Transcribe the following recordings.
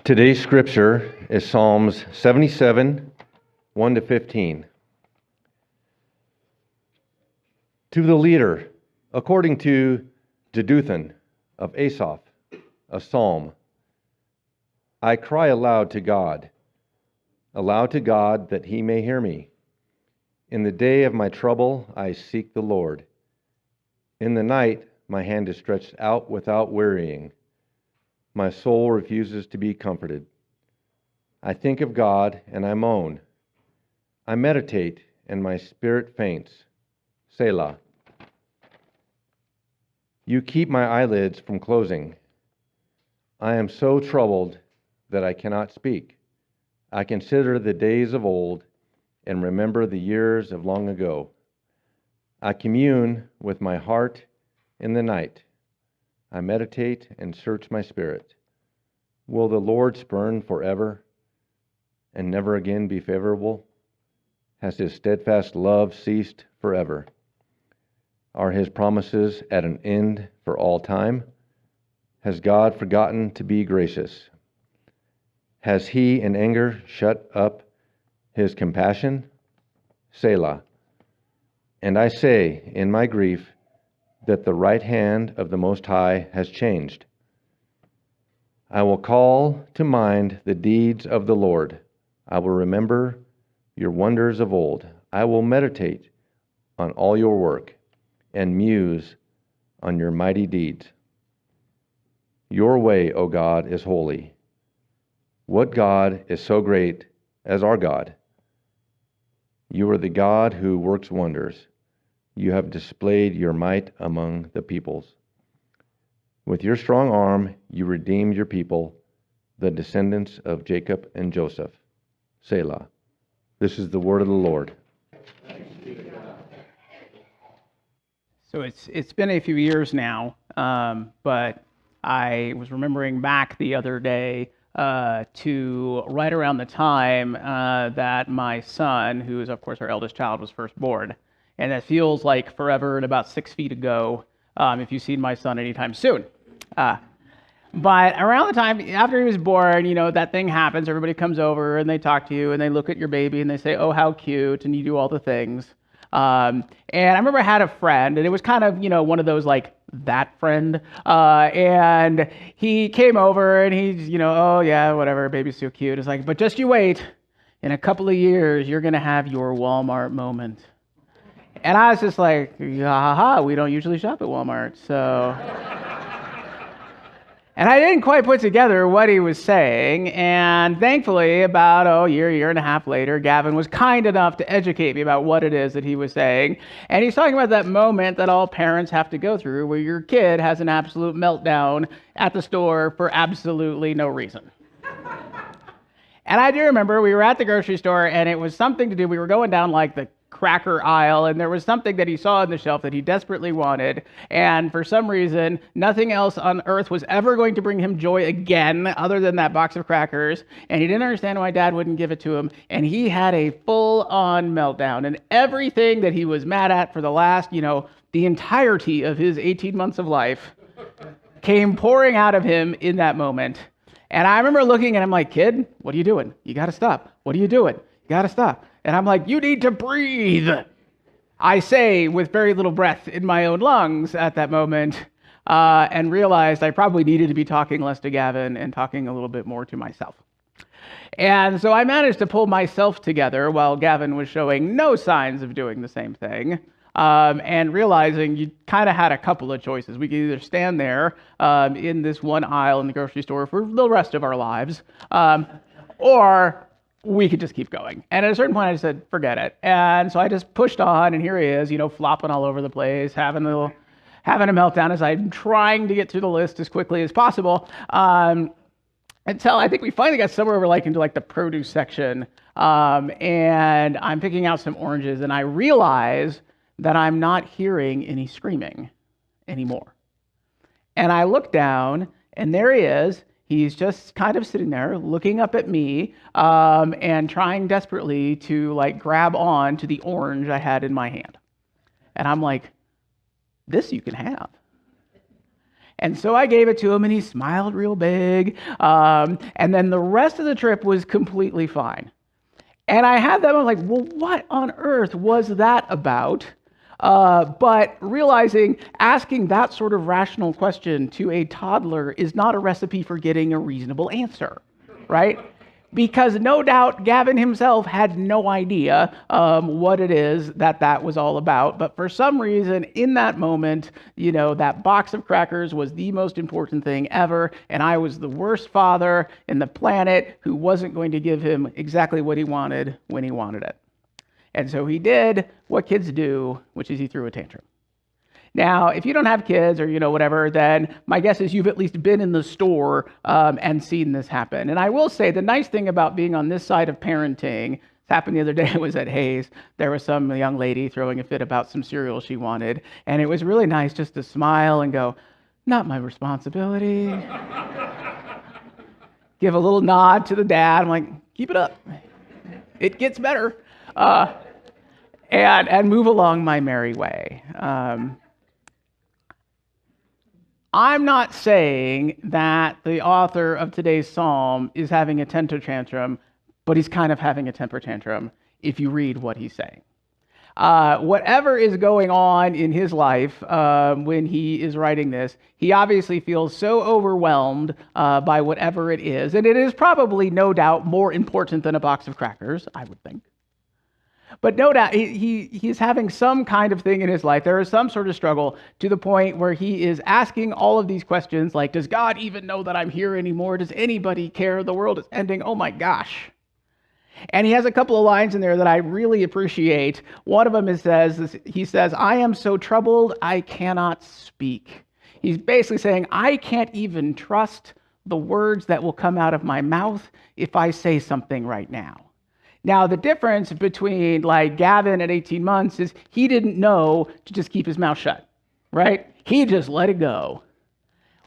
Today's scripture is Psalms 77, 1 to 15. To the leader, according to Jeduthun of Asaph, a psalm. I cry aloud to God that he may hear me. In the day of my trouble, I seek the Lord. In the night, my hand is stretched out without wearying. My soul refuses to be comforted. I think of God and I moan. I meditate and my spirit faints. Selah. You keep my eyelids from closing. I am so troubled that I cannot speak. I consider the days of old and remember the years of long ago. I commune with my heart in the night. I meditate and search my spirit. Will the Lord spurn forever and never again be favorable? Has his steadfast love ceased forever? Are his promises at an end for all time? Has God forgotten to be gracious? Has he in anger shut up his compassion? Selah. And I say in my grief that the right hand of the Most High has changed. I will call to mind the deeds of the Lord. I will remember your wonders of old. I will meditate on all your work and muse on your mighty deeds. Your way, O God, is holy. What God is so great as our God? You are the God who works wonders. You have displayed your might among the peoples. With your strong arm, you redeemed your people, the descendants of Jacob and Joseph. Selah. This is the word of the Lord. So it's been a few years now, but I was remembering back the other day to right around the time that my son, who is of course our eldest child, was first born. And that feels like forever and about 6 feet ago, if you've seen my son anytime soon. But around the time after he was born, that thing happens. Everybody comes over and they talk to you and they look at your baby and they say, oh, how cute, and you do all the things. And I remember I had a friend, and it was kind of, one of those like that friend. And he came over and he's, oh yeah, whatever, baby's so cute. It's like, but just you wait. In a couple of years, you're going to have your Walmart moment. And I was just like, haha, we don't usually shop at Walmart, so. And I didn't quite put together what he was saying, and thankfully, about a year and a half later, Gavin was kind enough to educate me about what it is that he was saying. And he's talking about that moment that all parents have to go through where your kid has an absolute meltdown at the store for absolutely no reason. And I do remember we were at the grocery store, and it was something to do, we were going down like the cracker aisle, and there was something that he saw on the shelf that he desperately wanted, and for some reason nothing else on earth was ever going to bring him joy again other than that box of crackers, and he didn't understand why dad wouldn't give it to him, and he had a full-on meltdown, and everything that he was mad at for the last, the entirety of his 18 months of life came pouring out of him in that moment. And I remember looking at him like, kid, what are you doing? You got to stop. What are you doing? You got to stop. And I'm like, you need to breathe. I say with very little breath in my own lungs at that moment, and realized I probably needed to be talking less to Gavin and talking a little bit more to myself. And so I managed to pull myself together while Gavin was showing no signs of doing the same thing, and realizing you kind of had a couple of choices. We could either stand there in this one aisle in the grocery store for the rest of our lives, or we could just keep going. And at a certain point, I just said, forget it. And so I just pushed on, and here he is, flopping all over the place, having a meltdown as I'm trying to get through the list as quickly as possible. Until I think we finally got somewhere over into the produce section. And I'm picking out some oranges, and I realize that I'm not hearing any screaming anymore. And I look down, and there he is. He's just kind of sitting there looking up at me and trying desperately to grab on to the orange I had in my hand. And I'm like, this you can have. And so I gave it to him, and he smiled real big. And then the rest of the trip was completely fine. And I had them, I'm like, well, what on earth was that about? But realizing asking that sort of rational question to a toddler is not a recipe for getting a reasonable answer, right? Because no doubt Gavin himself had no idea what it is that was all about. But for some reason, in that moment, that box of crackers was the most important thing ever. And I was the worst father in the planet who wasn't going to give him exactly what he wanted when he wanted it. And so he did what kids do, which is he threw a tantrum. Now, if you don't have kids or, whatever, then my guess is you've at least been in the store and seen this happen. And I will say the nice thing about being on this side of parenting, this happened the other day, it was at Hayes. There was some young lady throwing a fit about some cereal she wanted. And it was really nice just to smile and go, not my responsibility. Give a little nod to the dad. I'm like, keep it up. It gets better. And move along my merry way. I'm not saying that the author of today's psalm is having a temper tantrum, but he's kind of having a temper tantrum if you read what he's saying. Whatever is going on in his life when he is writing this, he obviously feels so overwhelmed by whatever it is, and it is probably, no doubt, more important than a box of crackers, I would think. But no doubt, he's having some kind of thing in his life. There is some sort of struggle to the point where he is asking all of these questions like, does God even know that I'm here anymore? Does anybody care? The world is ending. Oh my gosh. And he has a couple of lines in there that I really appreciate. One of them he says, I am so troubled, I cannot speak. He's basically saying, I can't even trust the words that will come out of my mouth if I say something right now. Now, the difference between Gavin at 18 months is he didn't know to just keep his mouth shut, right? He just let it go.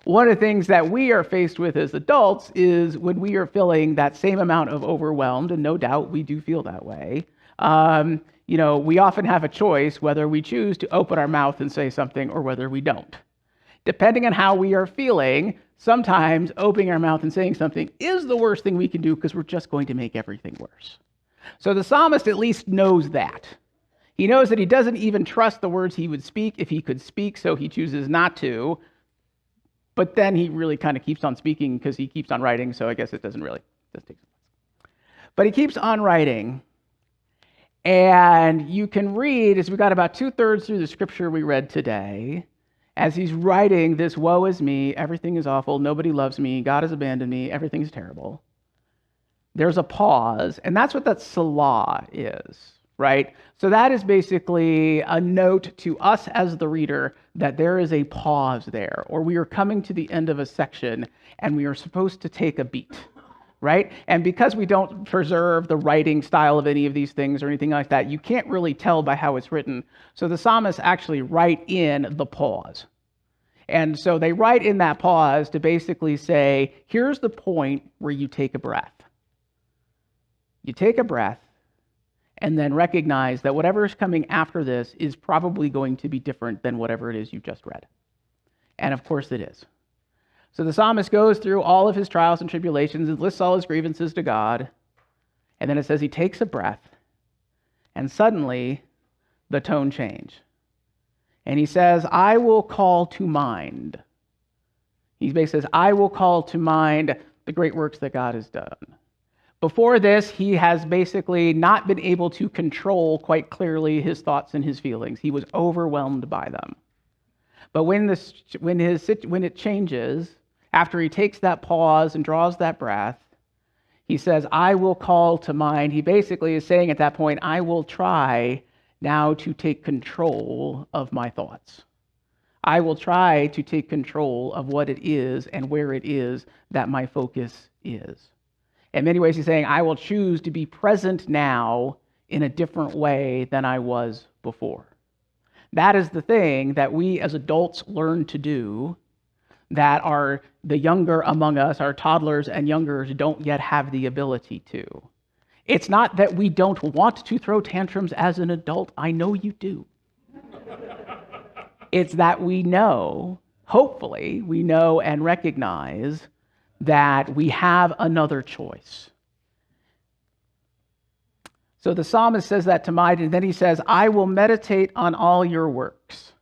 One of the things that we are faced with as adults is when we are feeling that same amount of overwhelmed, and no doubt we do feel that way, we often have a choice whether we choose to open our mouth and say something or whether we don't. Depending on how we are feeling, sometimes opening our mouth and saying something is the worst thing we can do because we're just going to make everything worse. So the psalmist at least knows that. He knows that he doesn't even trust the words he would speak if he could speak, so he chooses not to. But then he really kind of keeps on speaking because he keeps on writing, so I guess it doesn't take sense. But he keeps on writing, and you can read, as we got about 2/3 through the scripture we read today, as he's writing this, woe is me, everything is awful, nobody loves me, God has abandoned me, everything's terrible. There's a pause, and that's what that Salah is, right? So that is basically a note to us as the reader that there is a pause there, or we are coming to the end of a section, and we are supposed to take a beat, right? And because we don't preserve the writing style of any of these things or anything like that, you can't really tell by how it's written. So the psalmists actually write in the pause. And so they write in that pause to basically say, here's the point where you take a breath. You take a breath and then recognize that whatever is coming after this is probably going to be different than whatever it is you just read. And of course it is. So the psalmist goes through all of his trials and tribulations and lists all his grievances to God. And then it says he takes a breath, and suddenly the tone changes. And he says, I will call to mind. He basically says, I will call to mind the great works that God has done. Before this, he has basically not been able to control quite clearly his thoughts and his feelings. He was overwhelmed by them. But when it changes, after he takes that pause and draws that breath, he says, I will call to mind. He basically is saying at that point, I will try now to take control of my thoughts. I will try to take control of what it is and where it is that my focus is. In many ways, he's saying, I will choose to be present now in a different way than I was before. That is the thing that we as adults learn to do that are the younger among us, our toddlers and youngers, don't yet have the ability to. It's not that we don't want to throw tantrums as an adult. I know you do. It's that we know, hopefully we know and recognize that we have another choice. So the psalmist says that to mind, and then he says, I will meditate on all your works.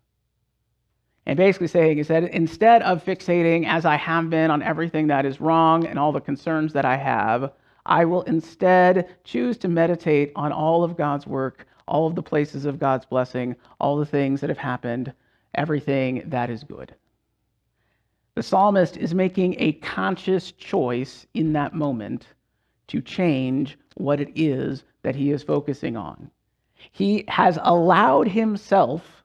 And basically saying is that instead of fixating, as I have been, on everything that is wrong and all the concerns that I have, I will instead choose to meditate on all of God's work, all of the places of God's blessing, all the things that have happened, everything that is good. The psalmist is making a conscious choice in that moment to change what it is that he is focusing on. He has allowed himself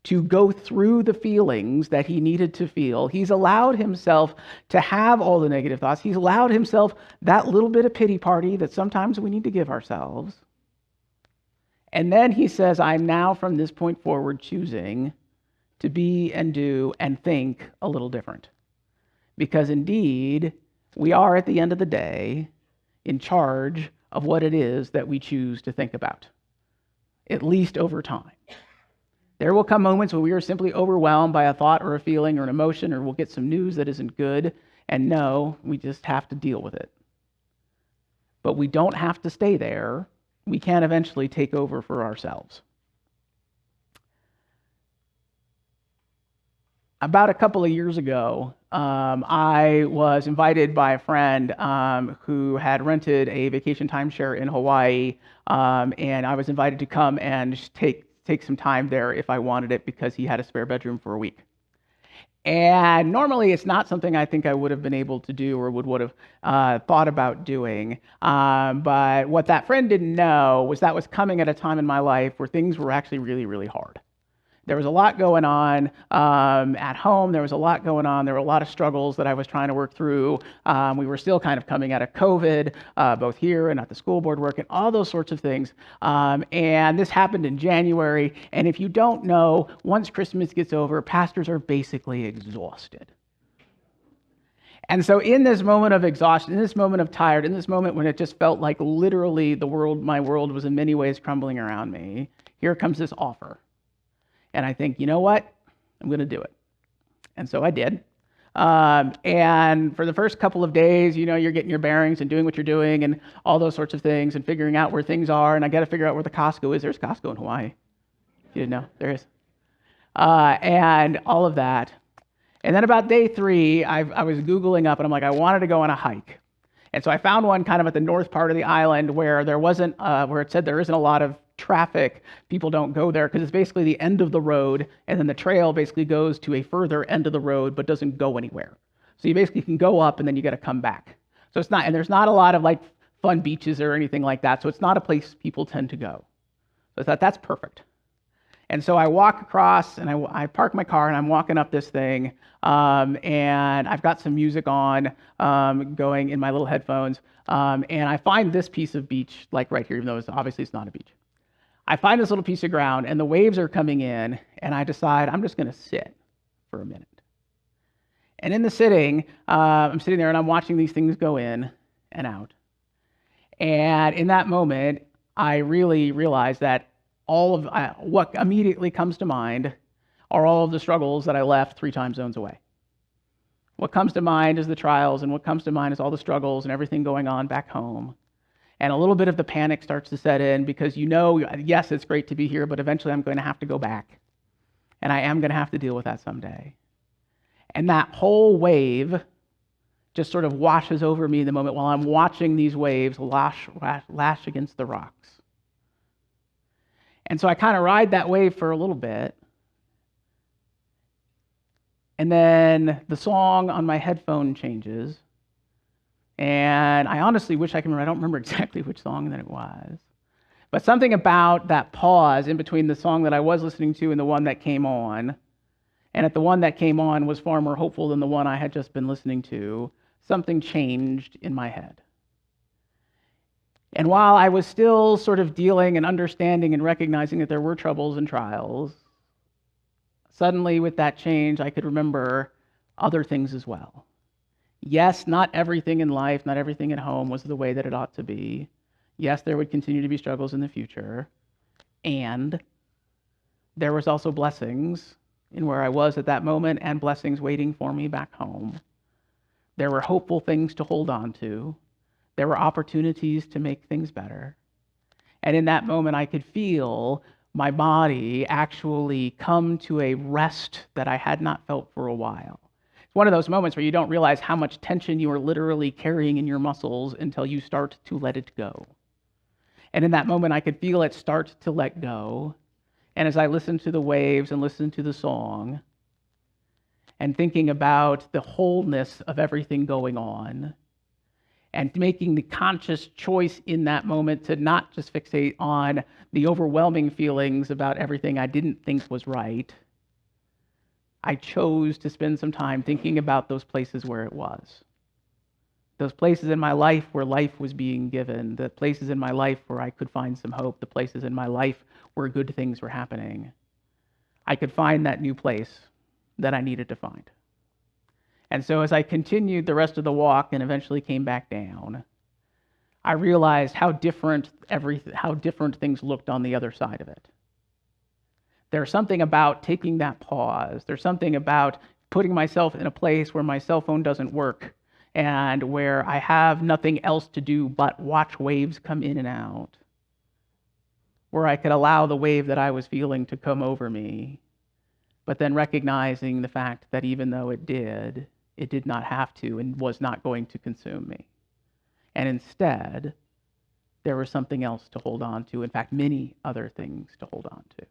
to go through the feelings that he needed to feel. He's allowed himself to have all the negative thoughts. He's allowed himself that little bit of pity party that sometimes we need to give ourselves. And then he says, I'm now from this point forward choosing to be and do and think a little different. Because indeed, we are at the end of the day in charge of what it is that we choose to think about, at least over time. There will come moments when we are simply overwhelmed by a thought or a feeling or an emotion, or we'll get some news that isn't good, and no, we just have to deal with it. But we don't have to stay there. We can eventually take over for ourselves. About a couple of years ago, I was invited by a friend who had rented a vacation timeshare in Hawaii, and I was invited to come and take some time there if I wanted it because he had a spare bedroom for a week. And normally it's not something I think I would have been able to do or would have thought about doing. But what that friend didn't know was that was coming at a time in my life where things were actually really, really hard. There was a lot going on at home. There was a lot going on. There were a lot of struggles that I was trying to work through. We were still kind of coming out of COVID, both here and at the school board work and all those sorts of things. And this happened in January. And if you don't know, once Christmas gets over, pastors are basically exhausted. And so in this moment of exhaustion, in this moment of tired, in this moment when it just felt like literally my world was in many ways crumbling around me, here comes this offer. And I think, you know what? I'm going to do it. And so I did. And for the first couple of days, you're getting your bearings and doing what you're doing and all those sorts of things and figuring out where things are. And I got to figure out where the Costco is. There's Costco in Hawaii. If you didn't know, there is. And all of that. And then about day 3, I was Googling up and I'm like, I wanted to go on a hike. And so I found one kind of at the north part of the island where there wasn't, where it said there isn't a lot of traffic. People don't go there because it's basically the end of the road, and then the trail basically goes to a further end of the road but doesn't go anywhere. So you basically can go up and then you got to come back. So it's not, and there's not a lot of like fun beaches or anything like that. So it's not a place people tend to go. So I thought that's perfect. And so I walk across and I park my car and I'm walking up this thing, and I've got some music on, going in my little headphones, and I find this piece of beach like right here, even though obviously it's not a beach. I find this little piece of ground and the waves are coming in, and I decide I'm just going to sit for a minute. And in the sitting, I'm sitting there and I'm watching these things go in and out. And in that moment, I really realized that all of what immediately comes to mind are all of the struggles that I left 3 time zones away. What comes to mind is the trials, and what comes to mind is all the struggles and everything going on back home. And a little bit of the panic starts to set in because yes, it's great to be here, but eventually I'm going to have to go back. And I am going to have to deal with that someday. And that whole wave just sort of washes over me in the moment while I'm watching these waves lash against the rocks. And so I kind of ride that wave for a little bit. And then the song on my headphone changes. And I honestly wish I can remember. I don't remember exactly which song that it was. But something about that pause in between the song that I was listening to and the one that came on, and at the one that came on was far more hopeful than the one I had just been listening to, something changed in my head. And while I was still sort of dealing and understanding and recognizing that there were troubles and trials, suddenly with that change, I could remember other things as well. Yes, not everything in life, not everything at home was the way that it ought to be. Yes, there would continue to be struggles in the future. And there was also blessings in where I was at that moment and blessings waiting for me back home. There were hopeful things to hold on to. There were opportunities to make things better. And in that moment, I could feel my body actually come to a rest that I had not felt for a while. It's one of those moments where you don't realize how much tension you are literally carrying in your muscles until you start to let it go. And in that moment, I could feel it start to let go. And as I listened to the waves and listened to the song, and thinking about the wholeness of everything going on, and making the conscious choice in that moment to not just fixate on the overwhelming feelings about everything I didn't think was right, I chose to spend some time thinking about those places where it was. Those places in my life where life was being given, the places in my life where I could find some hope, the places in my life where good things were happening. I could find that new place that I needed to find. And so as I continued the rest of the walk and eventually came back down, I realized how different things looked on the other side of it. There's something about taking that pause. There's something about putting myself in a place where my cell phone doesn't work and where I have nothing else to do but watch waves come in and out, where I could allow the wave that I was feeling to come over me, but then recognizing the fact that even though it did not have to and was not going to consume me. And instead, there was something else to hold on to. In fact, many other things to hold on to.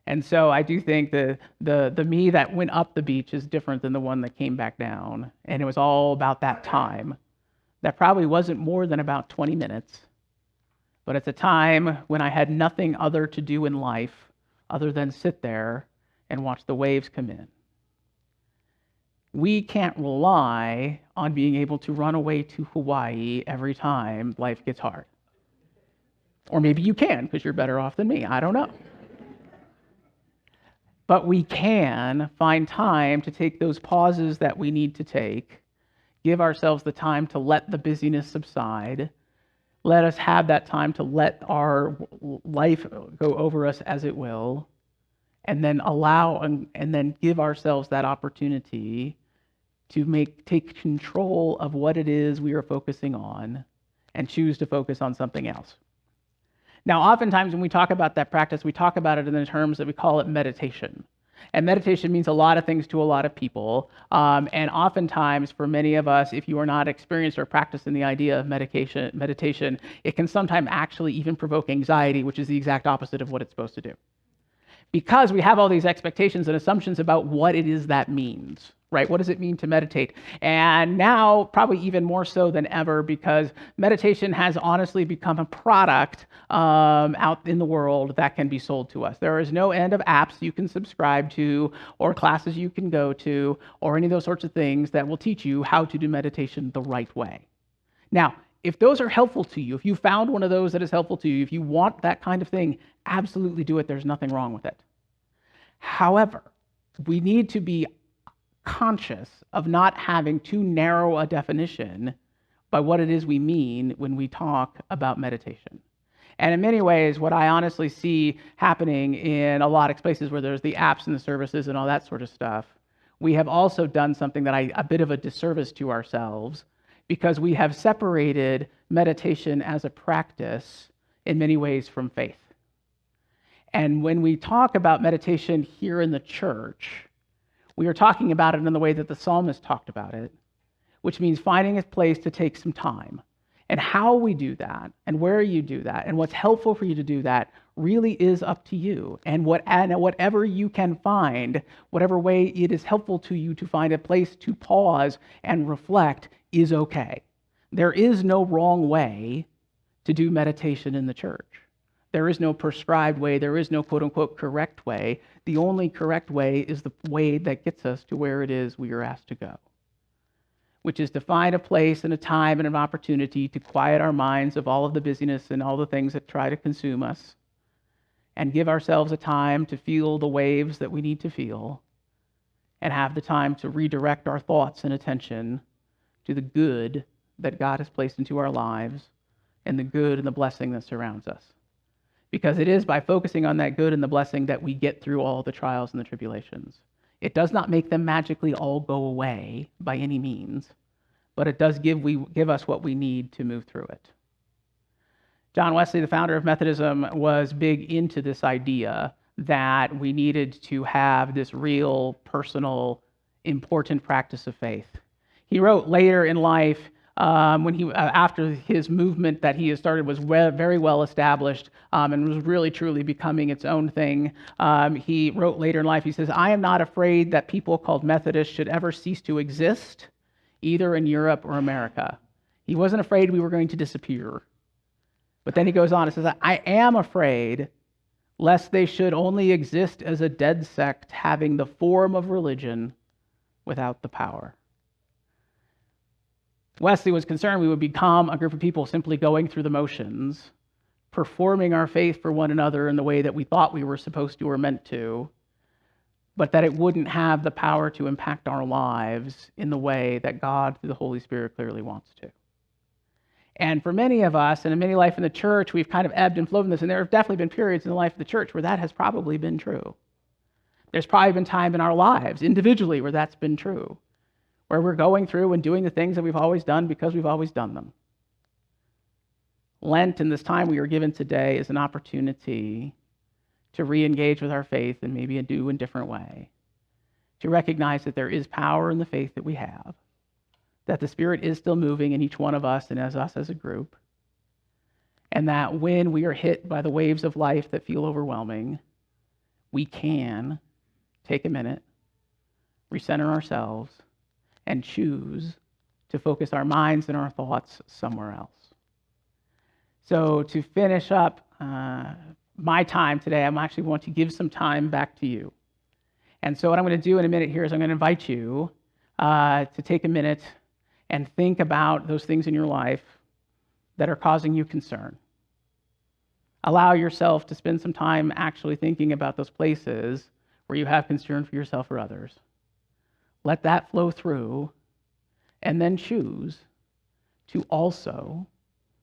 And so I do think the me that went up the beach is different than the one that came back down. And it was all about that time. That probably wasn't more than about 20 minutes. But it's a time when I had nothing other to do in life other than sit there and watch the waves come in. We can't rely on being able to run away to Hawaii every time life gets hard. Or maybe you can, because you're better off than me. I don't know. But we can find time to take those pauses that we need to take, give ourselves the time to let the busyness subside, let us have that time to let our life go over us as it will, and then allow and then give ourselves that opportunity to take control of what it is we are focusing on and choose to focus on something else. Now, oftentimes when we talk about that practice, we talk about it in the terms that we call it meditation. And meditation means a lot of things to a lot of people. And oftentimes, for many of us, if you are not experienced or practicing the idea of meditation, it can sometimes actually even provoke anxiety, which is the exact opposite of what it's supposed to do. Because we have all these expectations and assumptions about what it is that means, right? What does it mean to meditate? And now, probably even more so than ever, because meditation has honestly become a product out in the world that can be sold to us. There is no end of apps you can subscribe to, or classes you can go to, or any of those sorts of things that will teach you how to do meditation the right way. Now, if those are helpful to you, if you found one of those that is helpful to you, if you want that kind of thing, absolutely do it. There's nothing wrong with it. However, we need to be conscious of not having too narrow a definition by what it is we mean when we talk about meditation. And in many ways, what I honestly see happening in a lot of places where there's the apps and the services and all that sort of stuff, we have also done something that a bit of a disservice to ourselves, because we have separated meditation as a practice in many ways from faith. And when we talk about meditation here in the church, we are talking about it in the way that the psalmist talked about it, which means finding a place to take some time. And how we do that, and where you do that, and what's helpful for you to do that really is up to you. And whatever you can find, whatever way it is helpful to you to find a place to pause and reflect is okay. There is no wrong way to do meditation in the church. There is no prescribed way. There is no quote-unquote correct way. The only correct way is the way that gets us to where it is we are asked to go, which is to find a place and a time and an opportunity to quiet our minds of all of the busyness and all the things that try to consume us, and give ourselves a time to feel the waves that we need to feel, and have the time to redirect our thoughts and attention to the good that God has placed into our lives and the good and the blessing that surrounds us. because it is by focusing on that good and the blessing that we get through all the trials and the tribulations. It does not make them magically all go away by any means, but it does give us what we need to move through it. John Wesley, the founder of Methodism, was big into this idea that we needed to have this real, personal, important practice of faith. He wrote later in life, after his movement that he had started was very well established and was really truly becoming its own thing. He wrote later in life, he says, "I am not afraid that people called Methodists should ever cease to exist, either in Europe or America." He wasn't afraid we were going to disappear. But then he goes on and says, "I am afraid lest they should only exist as a dead sect having the form of religion without the power." Wesley was concerned we would become a group of people simply going through the motions, performing our faith for one another in the way that we thought we were supposed to or meant to, but that it wouldn't have the power to impact our lives in the way that God, through the Holy Spirit, clearly wants to. And for many of us, and in many life in the church, we've kind of ebbed and flowed in this, and there have definitely been periods in the life of the church where that has probably been true. There's probably been time in our lives, individually, where that's been true, where we're going through and doing the things that we've always done because we've always done them. Lent and this time we are given today is an opportunity to re-engage with our faith in maybe a new and different way, to recognize that there is power in the faith that we have, that the Spirit is still moving in each one of us and as us as a group, and that when we are hit by the waves of life that feel overwhelming, we can take a minute, recenter ourselves, and choose to focus our minds and our thoughts somewhere else. So to finish up my time today, I'm actually going to give some time back to you. And so what I'm going to do in a minute here is I'm going to invite you to take a minute and think about those things in your life that are causing you concern. Allow yourself to spend some time actually thinking about those places where you have concern for yourself or others. Let that flow through, and then choose to also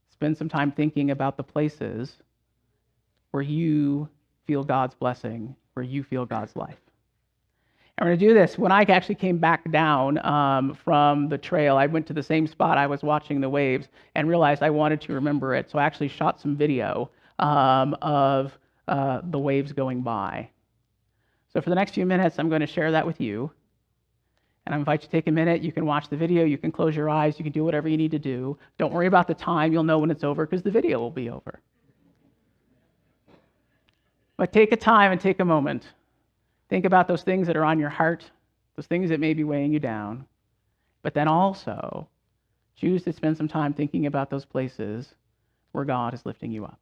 spend some time thinking about the places where you feel God's blessing, where you feel God's life. And we're going to do this. When I actually came back down from the trail, I went to the same spot I was watching the waves and realized I wanted to remember it. So I actually shot some video of the waves going by. So for the next few minutes, I'm going to share that with you. And I invite you to take a minute. You can watch the video. You can close your eyes. You can do whatever you need to do. Don't worry about the time. You'll know when it's over because the video will be over. But take a time and take a moment. Think about those things that are on your heart, those things that may be weighing you down. But then also choose to spend some time thinking about those places where God is lifting you up.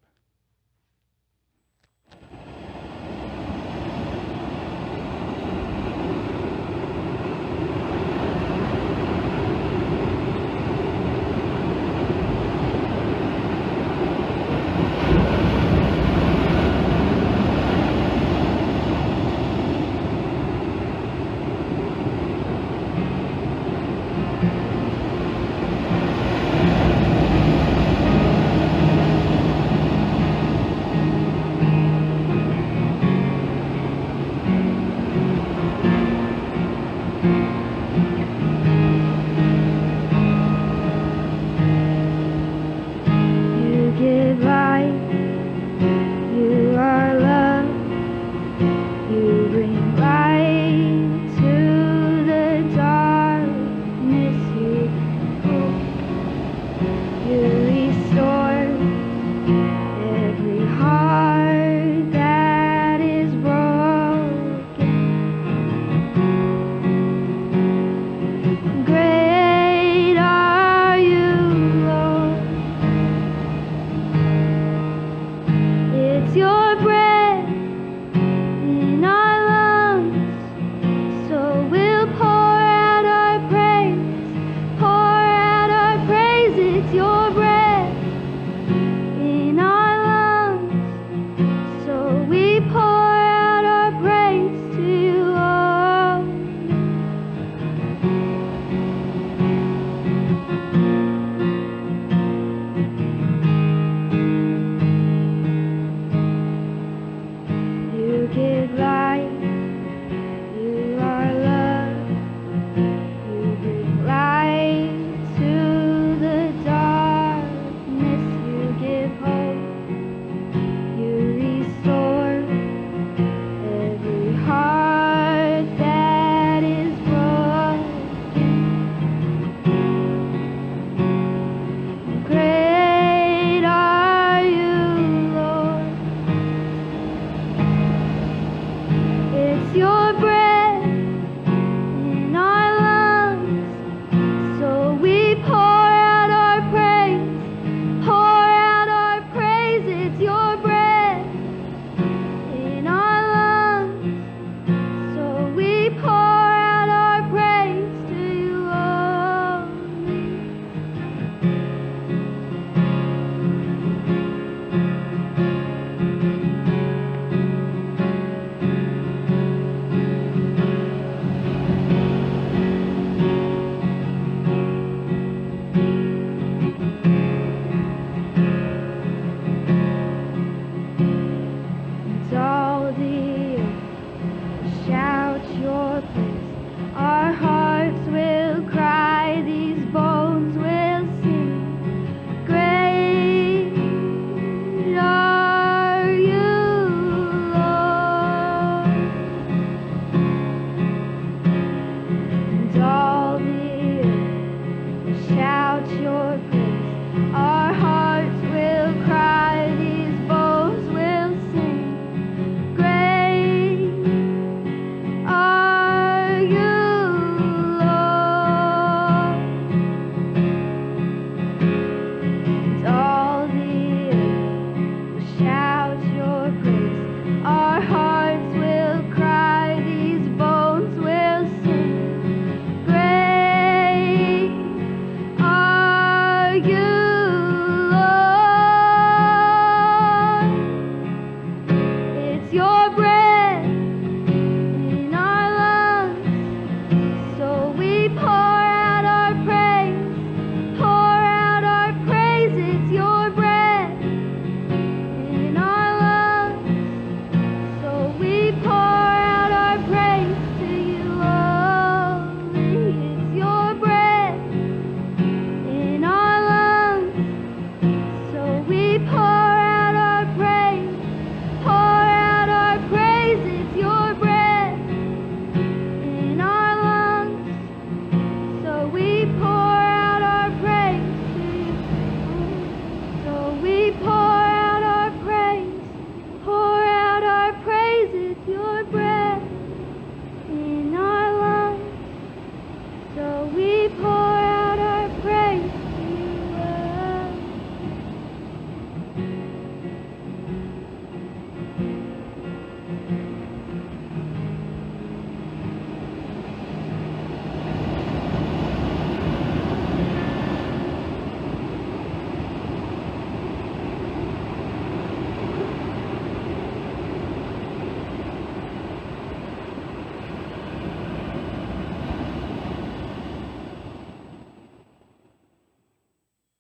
about your grace. Our hearts